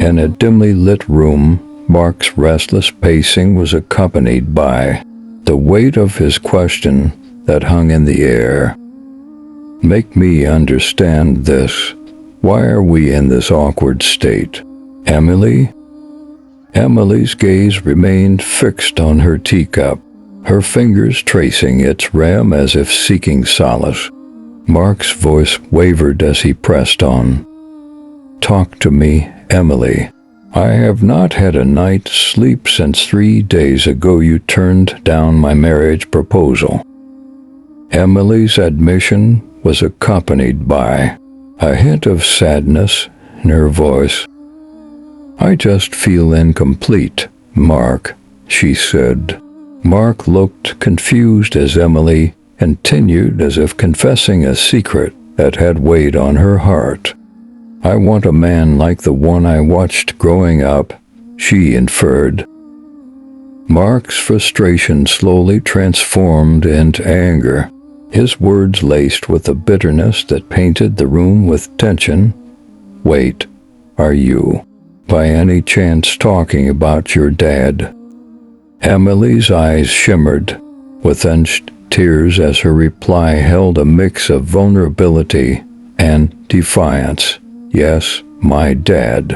In a dimly lit room, Mark's restless pacing was accompanied by the weight of his question that hung in the air. Make me understand this. Why are we in this awkward state? Emily? Emily's gaze remained fixed on her teacup, her fingers tracing its rim as if seeking solace. Mark's voice wavered as he pressed on. Talk to me, Emily. I have not had a night's sleep since 3 days ago you turned down my marriage proposal. Emily's admission was accompanied by a hint of sadness in her voice. I just feel incomplete, Mark, she said. Mark looked confused as Emily continued as if confessing a secret that had weighed on her heart. I want a man like the one I watched growing up, she inferred. Mark's frustration slowly transformed into anger, his words laced with a bitterness that painted the room with tension. Wait, are you, by any chance, talking about your dad? Emily's eyes shimmered with unshed tears as her reply held a mix of vulnerability and defiance. Yes, my dad.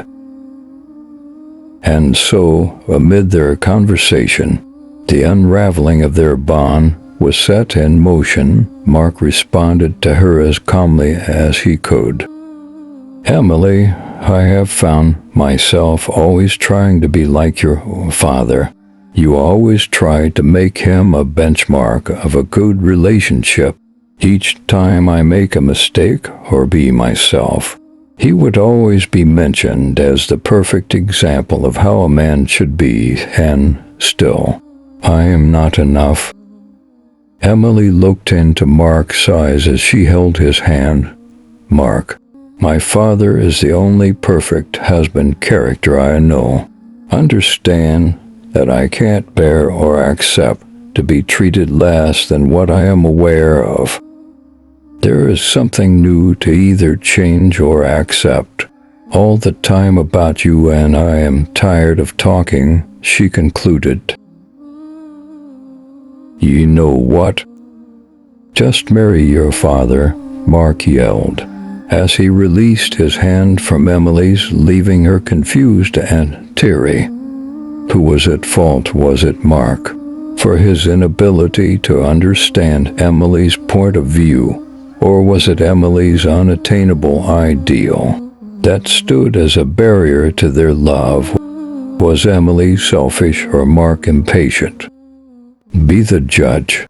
And so, amid their conversation, the unraveling of their bond was set in motion. Mark responded to her as calmly as he could. Emily, I have found myself always trying to be like your father. You always tried to make him a benchmark of a good relationship. Each time I make a mistake or be myself, he would always be mentioned as the perfect example of how a man should be, and still, I am not enough. Emily looked into Mark's eyes as she held his hand. Mark, my father is the only perfect husband character I know. Understand that I can't bear or accept to be treated less than what I am aware of. There is something new to either change or accept. All the time about you, and I am tired of talking, she concluded. You know what? Just marry your father, Mark yelled, as he released his hand from Emily's, leaving her confused and teary. Who was at fault? Was it Mark, for his inability to understand Emily's point of view? Or was it Emily's unattainable ideal that stood as a barrier to their love? Was Emily selfish or Mark impatient? Be the judge.